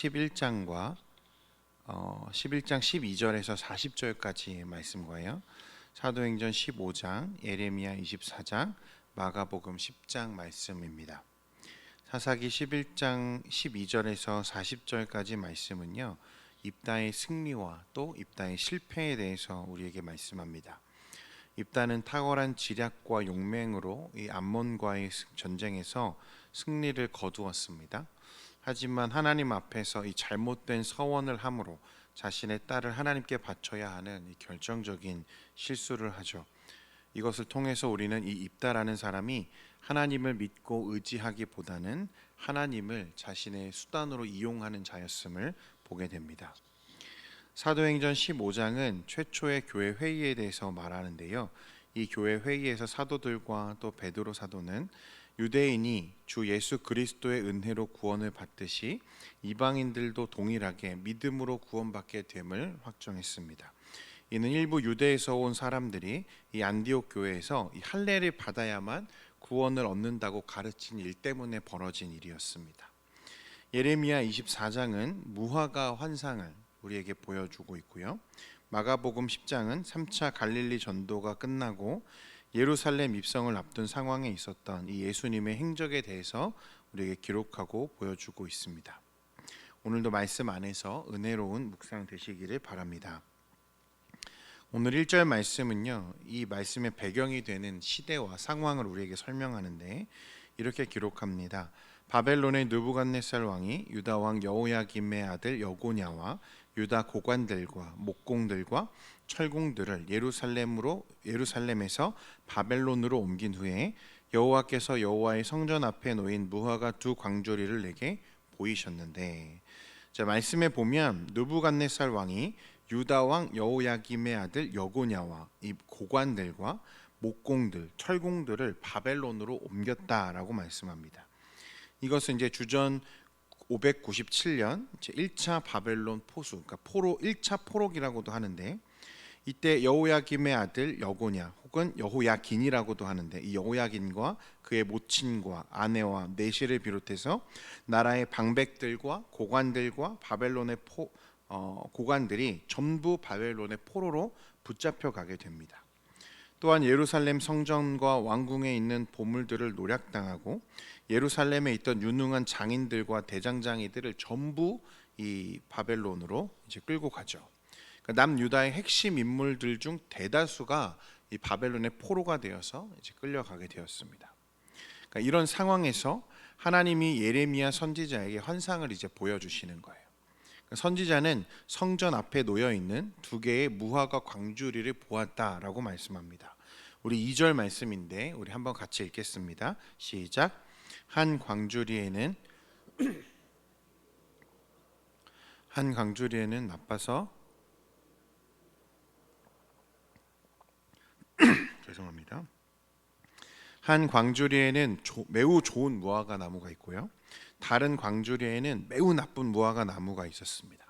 11장과 11장 12절에서 40절까지의 말씀과요. 사도행전 15장, 예레미야 24장, 마가복음 10장 말씀입니다. 사사기 11장 12절에서 40절까지 말씀은요, 입다의 승리와 또 입다의 실패에 대해서 우리에게 말씀합니다. 입다는 탁월한 지략과 용맹으로 이 암몬과의 전쟁에서 승리를 거두었습니다. 하지만 하나님 앞에서 이 잘못된 서원을 함으로 자신의 딸을 하나님께 바쳐야 하는 이 결정적인 실수를 하죠. 이것을 통해서 우리는 이 입다라는 사람이 하나님을 믿고 의지하기보다는 하나님을 자신의 수단으로 이용하는 자였음을 보게 됩니다. 사도행전 15장은 최초의 교회 회의에 대해서 말하는데요. 이 교회 회의에서 사도들과 또 베드로 사도는 유대인이 주 예수 그리스도의 은혜로 구원을 받듯이 이방인들도 동일하게 믿음으로 구원받게 됨을 확정했습니다. 이는 일부 유대에서 온 사람들이 이 안디옥 교회에서 이 할례를 받아야만 구원을 얻는다고 가르친 일 때문에 벌어진 일이었습니다. 예레미야 24장은 무화과 환상을 우리에게 보여주고 있고요. 마가복음 10장은 3차 갈릴리 전도가 끝나고 예루살렘 입성을 앞둔 상황에 있었던 이 예수님의 행적에 대해서 우리에게 기록하고 보여주고 있습니다. 오늘도 말씀 안에서 은혜로운 묵상 되시기를 바랍니다. 오늘 1절 말씀은요, 이 말씀의 배경이 되는 시대와 상황을 우리에게 설명하는데 이렇게 기록합니다. 바벨론의 느부갓네살 왕이 유다 왕 여호야김의 아들 여고냐와 유다 고관들과 목공들과 철공들을 예루살렘에서 바벨론으로 옮긴 후에 여호와께서 여호와의 성전 앞에 놓인 무화과 두 광조리를 내게 보이셨는데, 자, 말씀에 보면 느부갓네살 왕이 유다 왕 여호야김의 아들 여고냐와 이 고관들과 목공들, 철공들을 바벨론으로 옮겼다라고 말씀합니다. 이것은 이제 주전 597년 제1차 바벨론 포수, 그러니까 포로 1차 포로기라고도 하는데, 이때 여호야김의 아들 여고냐 혹은 여호야긴이라고도 하는데, 이 여호야긴과 그의 모친과 아내와 내실을 비롯해서 나라의 방백들과 고관들과 바벨론의 고관들이 전부 바벨론의 포로로 붙잡혀 가게 됩니다. 또한 예루살렘 성전과 왕궁에 있는 보물들을 노략당하고 예루살렘에 있던 유능한 장인들과 대장장이들을 전부 이 바벨론으로 이제 끌고 가죠. 그러니까 남유다의 핵심 인물들 중 대다수가 이 바벨론의 포로가 되어서 이제 끌려가게 되었습니다. 그러니까 이런 상황에서 하나님이 예레미야 선지자에게 환상을 이제 보여주시는 거예요. 그러니까 선지자는 성전 앞에 놓여 있는 두 개의 무화과 광주리를 보았다라고 말씀합니다. 우리 2절 말씀인데 우리 한번 같이 읽겠습니다. 시작. 한 광주리에는 나빠서 죄송합니다. 한 광주리에는 매우 좋은 무화과 나무가 있고요, 다른 광주리에는 매우 나쁜 무화과 나무가 있었습니다.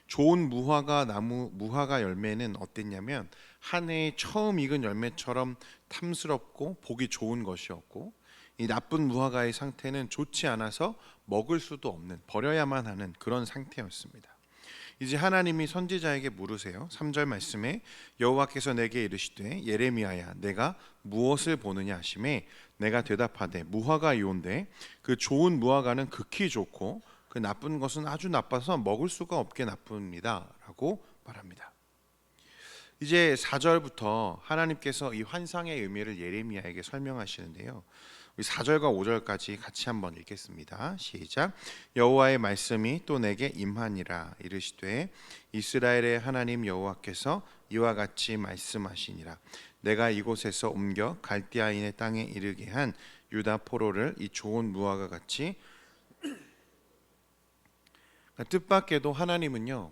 좋은 무화과 열매는 어땠냐면 한 해에 처음 익은 열매처럼 탐스럽고 보기 좋은 것이었고, 이 나쁜 무화과의 상태는 좋지 않아서 먹을 수도 없는, 버려야만 하는 그런 상태였습니다. 이제 하나님이 선지자에게 물으세요. 3절 말씀에 여호와께서 내게 이르시되 예레미야야 내가 무엇을 보느냐 하시매 내가 대답하되 무화과이온데 그 좋은 무화과는 극히 좋고 그 나쁜 것은 아주 나빠서 먹을 수가 없게 나쁩니다 라고 말합니다. 이제 4절부터 하나님께서 이 환상의 의미를 예레미야에게 설명하시는데요, 4절과 5절까지 같이 한번 읽겠습니다. 시작. 여호와의 말씀이 또 내게 임하니라. 이르시되 이스라엘의 하나님 여호와께서 이와 같이 말씀하시니라. 내가 이곳에서 옮겨 갈대아인의 땅에 이르게 한 유다 포로를 이 좋은 무화과 같이, 뜻밖에도 하나님은요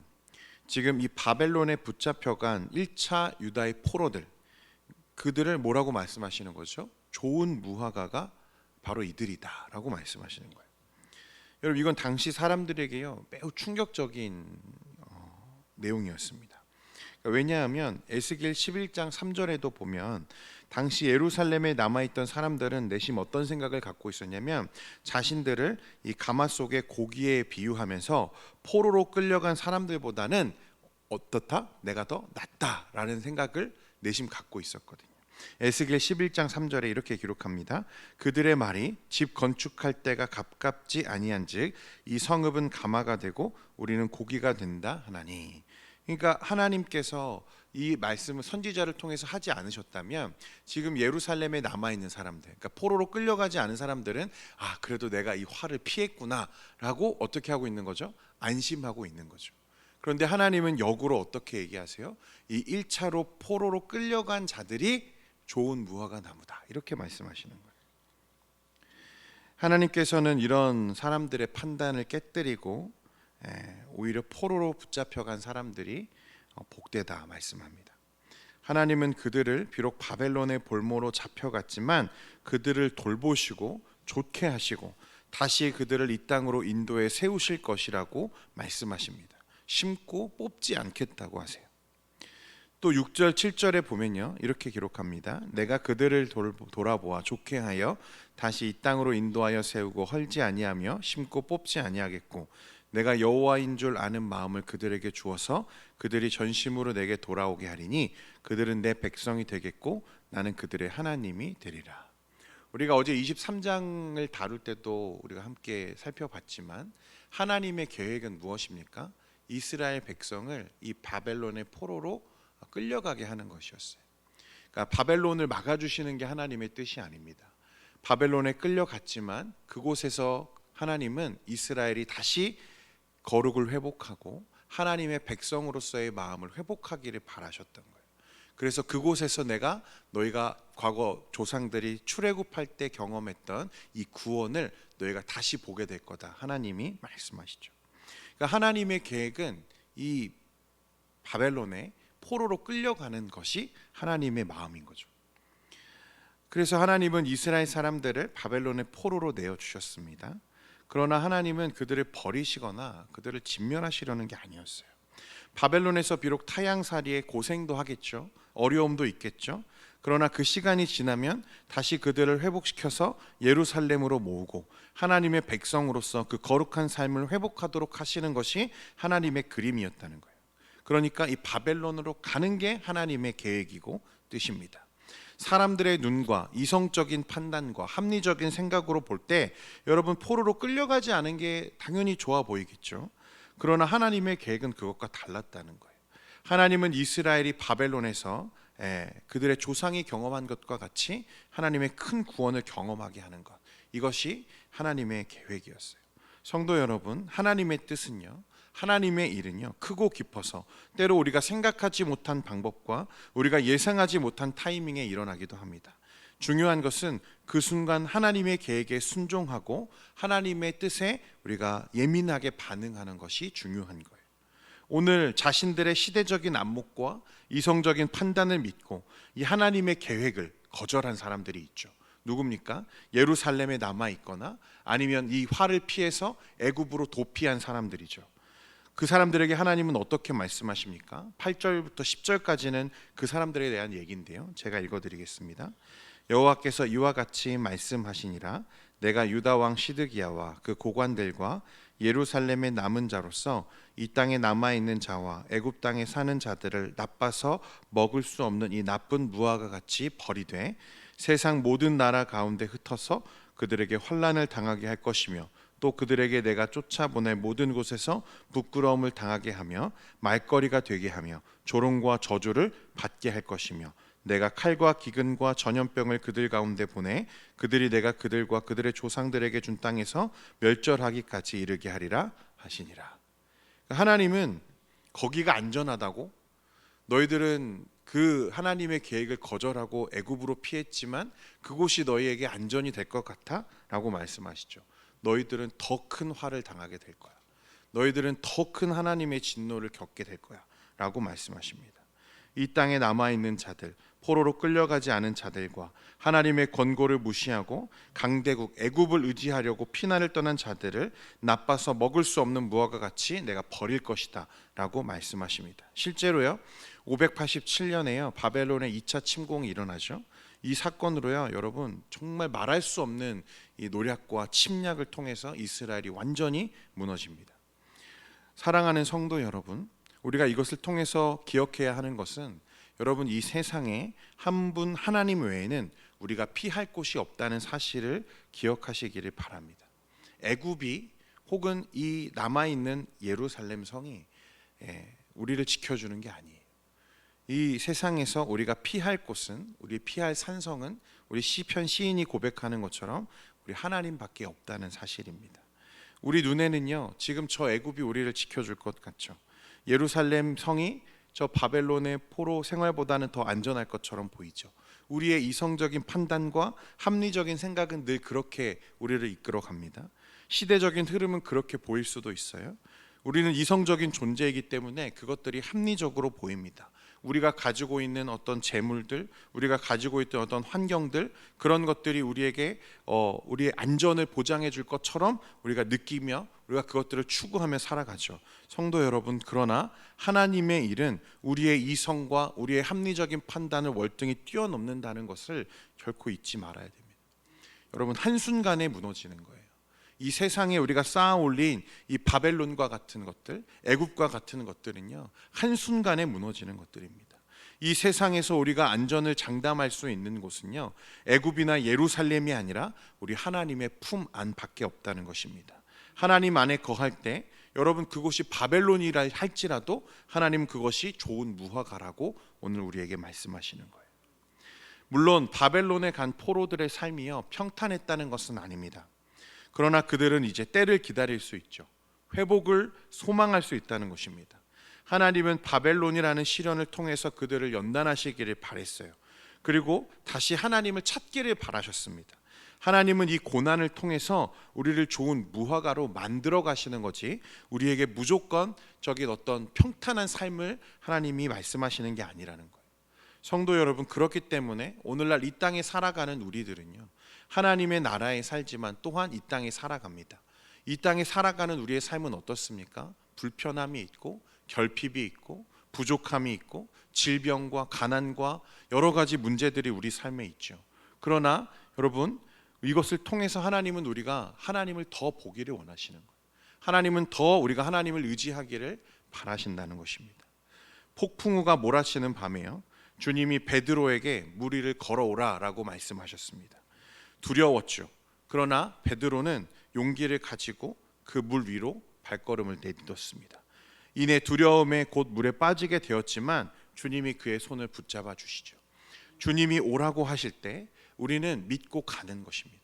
지금 이 바벨론에 붙잡혀간 1차 유다의 포로들, 그들을 뭐라고 말씀하시는 거죠? 좋은 무화과가 바로 이들이다 라고 말씀하시는 거예요. 여러분, 이건 당시 사람들에게요 매우 충격적인 내용이었습니다. 왜냐하면 에스겔 11장 3절에도 보면 당시 예루살렘에 남아있던 사람들은 내심 어떤 생각을 갖고 있었냐면 자신들을 이 가마 속의 고기에 비유하면서 포로로 끌려간 사람들보다는 어떻다? 내가 더 낫다라는 생각을 내심 갖고 있었거든요. 에스겔 11장 3절에 이렇게 기록합니다. 그들의 말이 집 건축할 때가 가깝지 아니한즉 이 성읍은 가마가 되고 우리는 고기가 된다 하나니. 그러니까 하나님께서 이 말씀을 선지자를 통해서 하지 않으셨다면 지금 예루살렘에 남아있는 사람들, 그러니까 포로로 끌려가지 않은 사람들은 그래도 내가 이 화를 피했구나라고 어떻게 하고 있는 거죠? 안심하고 있는 거죠. 그런데 하나님은 역으로 어떻게 얘기하세요? 이 1차로 포로로 끌려간 자들이 좋은 무화과 나무다 이렇게 말씀하시는 거예요. 하나님께서는 이런 사람들의 판단을 깨뜨리고 오히려 포로로 붙잡혀간 사람들이 복되다 말씀합니다. 하나님은 그들을 비록 바벨론의 볼모로 잡혀갔지만 그들을 돌보시고 좋게 하시고 다시 그들을 이 땅으로 인도해 세우실 것이라고 말씀하십니다. 심고 뽑지 않겠다고 하세요. 또 6절 7절에 보면요 이렇게 기록합니다. 내가 그들을 돌아보아 좋게 하여 다시 이 땅으로 인도하여 세우고 헐지 아니하며 심고 뽑지 아니하겠고 내가 여호와인 줄 아는 마음을 그들에게 주어서 그들이 전심으로 내게 돌아오게 하리니 그들은 내 백성이 되겠고 나는 그들의 하나님이 되리라. 우리가 어제 23장을 다룰 때도 우리가 함께 살펴봤지만 하나님의 계획은 무엇입니까? 이스라엘 백성을 이 바벨론의 포로로 끌려가게 하는 것이었어요. 그러니까 바벨론을 막아주시는 게 하나님의 뜻이 아닙니다. 바벨론에 끌려갔지만 그곳에서 하나님은 이스라엘이 다시 거룩을 회복하고 하나님의 백성으로서의 마음을 회복하기를 바라셨던 거예요. 그래서 그곳에서 내가 너희가 과거 조상들이 출애굽할 때 경험했던 이 구원을 너희가 다시 보게 될 거다. 하나님이 말씀하시죠. 그러니까 하나님의 계획은 이 바벨론에 포로로 끌려가는 것이 하나님의 마음인 거죠. 그래서 하나님은 이스라엘 사람들을 바벨론의 포로로 내어주셨습니다. 그러나 하나님은 그들을 버리시거나 그들을 진멸하시려는 게 아니었어요. 바벨론에서 비록 타향살이에 고생도 하겠죠. 어려움도 있겠죠. 그러나 그 시간이 지나면 다시 그들을 회복시켜서 예루살렘으로 모으고 하나님의 백성으로서 그 거룩한 삶을 회복하도록 하시는 것이 하나님의 그림이었다는 거예요. 그러니까 이 바벨론으로 가는 게 하나님의 계획이고 뜻입니다. 사람들의 눈과 이성적인 판단과 합리적인 생각으로 볼 때 여러분 포로로 끌려가지 않은 게 당연히 좋아 보이겠죠. 그러나 하나님의 계획은 그것과 달랐다는 거예요. 하나님은 이스라엘이 바벨론에서 그들의 조상이 경험한 것과 같이 하나님의 큰 구원을 경험하게 하는 것, 이것이 하나님의 계획이었어요. 성도 여러분, 하나님의 뜻은요, 하나님의 일은요 크고 깊어서 때로 우리가 생각하지 못한 방법과 우리가 예상하지 못한 타이밍에 일어나기도 합니다. 중요한 것은 그 순간 하나님의 계획에 순종하고 하나님의 뜻에 우리가 예민하게 반응하는 것이 중요한 거예요. 오늘 자신들의 시대적인 안목과 이성적인 판단을 믿고 이 하나님의 계획을 거절한 사람들이 있죠. 누굽니까? 예루살렘에 남아 있거나 아니면 이 화를 피해서 애굽으로 도피한 사람들이죠. 그 사람들에게 하나님은 어떻게 말씀하십니까? 8절부터 10절까지는 그 사람들에 대한 얘기인데요. 제가 읽어드리겠습니다. 여호와께서 이와 같이 말씀하시니라. 내가 유다 왕 시드기야와 그 고관들과 예루살렘의 남은 자로서 이 땅에 남아있는 자와 애굽 땅에 사는 자들을 나빠서 먹을 수 없는 이 나쁜 무화과 같이 버리되 세상 모든 나라 가운데 흩어서 그들에게 환난을 당하게 할 것이며 또 그들에게 내가 쫓아보낼 모든 곳에서 부끄러움을 당하게 하며 말거리가 되게 하며 조롱과 저주를 받게 할 것이며 내가 칼과 기근과 전염병을 그들 가운데 보내 그들이 내가 그들과 그들의 조상들에게 준 땅에서 멸절하기까지 이르게 하리라 하시니라. 하나님은 거기가 안전하다고, 너희들은 그 하나님의 계획을 거절하고 애굽으로 피했지만 그곳이 너희에게 안전이 될 것 같아? 라고 말씀하시죠. 너희들은 더 큰 화를 당하게 될 거야. 너희들은 더 큰 하나님의 진노를 겪게 될 거야 라고 말씀하십니다. 이 땅에 남아있는 자들, 포로로 끌려가지 않은 자들과 하나님의 권고를 무시하고 강대국 애굽을 의지하려고 피난을 떠난 자들을 나빠서 먹을 수 없는 무화과 같이 내가 버릴 것이다 라고 말씀하십니다. 실제로요 587년에요 바벨론의 2차 침공이 일어나죠. 이 사건으로요, 여러분 정말 말할 수 없는 이 노력과 침략을 통해서 이스라엘이 완전히 무너집니다. 사랑하는 성도 여러분, 우리가 이것을 통해서 기억해야 하는 것은 여러분 이 세상에 한 분 하나님 외에는 우리가 피할 곳이 없다는 사실을 기억하시기를 바랍니다. 애굽이 혹은 이 남아있는 예루살렘 성이 우리를 지켜주는 게 아니에요. 이 세상에서 우리가 피할 곳은, 우리 피할 산성은 우리 시편 시인이 고백하는 것처럼 우리 하나님밖에 없다는 사실입니다. 우리 눈에는요, 지금 저 애굽이 우리를 지켜줄 것 같죠. 예루살렘 성이 저 바벨론의 포로 생활보다는 더 안전할 것처럼 보이죠. 우리의 이성적인 판단과 합리적인 생각은 늘 그렇게 우리를 이끌어 갑니다. 시대적인 흐름은 그렇게 보일 수도 있어요. 우리는 이성적인 존재이기 때문에 그것들이 합리적으로 보입니다. 우리가 가지고 있는 어떤 재물들, 우리가 가지고 있던 어떤 환경들, 그런 것들이 우리에게 우리의 안전을 보장해 줄 것처럼 우리가 느끼며 우리가 그것들을 추구하며 살아가죠. 성도 여러분, 그러나 하나님의 일은 우리의 이성과 우리의 합리적인 판단을 월등히 뛰어넘는다는 것을 결코 잊지 말아야 됩니다. 여러분, 한순간에 무너지는 거예요. 이 세상에 우리가 쌓아 올린 이 바벨론과 같은 것들, 애굽과 같은 것들은요, 한순간에 무너지는 것들입니다. 이 세상에서 우리가 안전을 장담할 수 있는 곳은요, 애굽이나 예루살렘이 아니라 우리 하나님의 품 안밖에 없다는 것입니다. 하나님 안에 거할 때 여러분 그곳이 바벨론이라 할지라도 하나님 그것이 좋은 무화과라고 오늘 우리에게 말씀하시는 거예요. 물론 바벨론에 간 포로들의 삶이요, 평탄했다는 것은 아닙니다. 그러나 그들은 이제 때를 기다릴 수 있죠. 회복을 소망할 수 있다는 것입니다. 하나님은 바벨론이라는 시련을 통해서 그들을 연단하시기를 바랬어요. 그리고 다시 하나님을 찾기를 바라셨습니다. 하나님은 이 고난을 통해서 우리를 좋은 무화과로 만들어 가시는 거지, 우리에게 무조건적인 어떤 평탄한 삶을 하나님이 말씀하시는 게 아니라는 거예요. 성도 여러분, 그렇기 때문에 오늘날 이 땅에 살아가는 우리들은요, 하나님의 나라에 살지만 또한 이 땅에 살아갑니다. 이 땅에 살아가는 우리의 삶은 어떻습니까? 불편함이 있고 결핍이 있고 부족함이 있고 질병과 가난과 여러 가지 문제들이 우리 삶에 있죠. 그러나 여러분, 이것을 통해서 하나님은 우리가 하나님을 더 보기를 원하시는 거예요. 하나님은 더 우리가 하나님을 의지하기를 바라신다는 것입니다. 폭풍우가 몰아치는 밤에요, 주님이 베드로에게 물 위를 걸어오라라고 말씀하셨습니다. 두려웠죠. 그러나 베드로는 용기를 가지고 그 물 위로 발걸음을 내딛었습니다. 이내 두려움에 곧 물에 빠지게 되었지만 주님이 그의 손을 붙잡아 주시죠. 주님이 오라고 하실 때 우리는 믿고 가는 것입니다.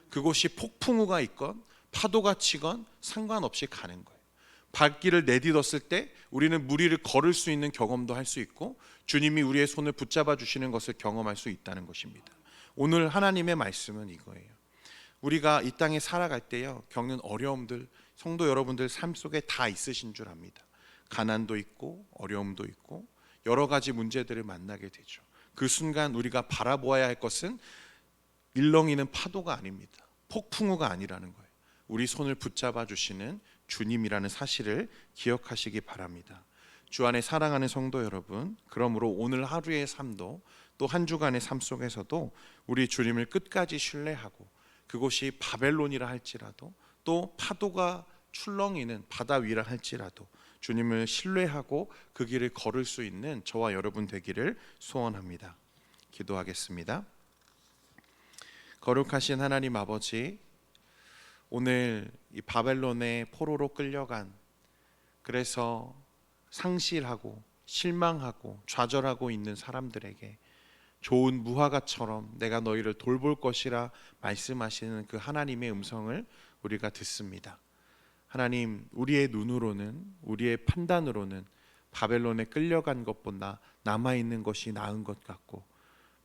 그곳이 폭풍우가 있건 파도가 치건 상관없이 가는 거예요. 발길을 내딛었을 때 우리는 물 위를 걸을 수 있는 경험도 할 수 있고 주님이 우리의 손을 붙잡아 주시는 것을 경험할 수 있다는 것입니다. 오늘 하나님의 말씀은 이거예요. 우리가 이 땅에 살아갈 때요, 겪는 어려움들, 성도 여러분들 삶 속에 다 있으신 줄 압니다. 가난도 있고 어려움도 있고 여러 가지 문제들을 만나게 되죠. 그 순간 우리가 바라보아야 할 것은 일렁이는 파도가 아닙니다. 폭풍우가 아니라는 거예요. 우리 손을 붙잡아 주시는 주님이라는 사실을 기억하시기 바랍니다. 주 안에 사랑하는 성도 여러분, 그러므로 오늘 하루의 삶도 또 한 주간의 삶 속에서도 우리 주님을 끝까지 신뢰하고 그곳이 바벨론이라 할지라도 또 파도가 출렁이는 바다 위라 할지라도 주님을 신뢰하고 그 길을 걸을 수 있는 저와 여러분 되기를 소원합니다. 기도하겠습니다. 거룩하신 하나님 아버지, 오늘 이 바벨론의 포로로 끌려간, 그래서 상실하고 실망하고 좌절하고 있는 사람들에게 좋은 무화과처럼 내가 너희를 돌볼 것이라 말씀하시는 그 하나님의 음성을 우리가 듣습니다. 하나님, 우리의 눈으로는, 우리의 판단으로는 바벨론에 끌려간 것보다 남아있는 것이 나은 것 같고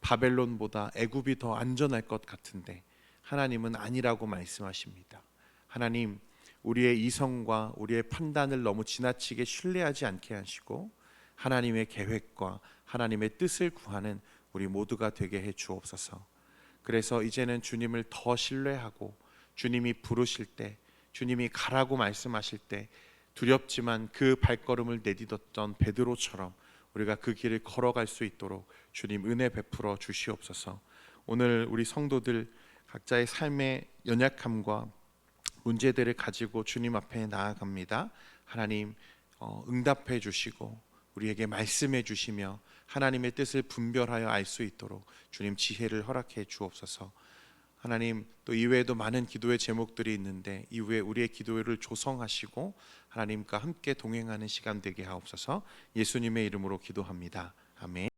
바벨론보다 애굽이 더 안전할 것 같은데 하나님은 아니라고 말씀하십니다. 하나님, 우리의 이성과 우리의 판단을 너무 지나치게 신뢰하지 않게 하시고 하나님의 계획과 하나님의 뜻을 구하는 우리 모두가 되게 해 주옵소서. 그래서 이제는 주님을 더 신뢰하고 주님이 부르실 때, 주님이 가라고 말씀하실 때 두렵지만 그 발걸음을 내딛었던 베드로처럼 우리가 그 길을 걸어갈 수 있도록 주님 은혜 베풀어 주시옵소서. 오늘 우리 성도들 각자의 삶의 연약함과 문제들을 가지고 주님 앞에 나아갑니다. 하나님 응답해 주시고 우리에게 말씀해 주시며 하나님의 뜻을 분별하여 알 수 있도록 주님 지혜를 허락해 주옵소서. 하나님, 또 이외에도 많은 기도의 제목들이 있는데 이후에 우리의 기도를 조성하시고 하나님과 함께 동행하는 시간 되게 하옵소서. 예수님의 이름으로 기도합니다. 아멘.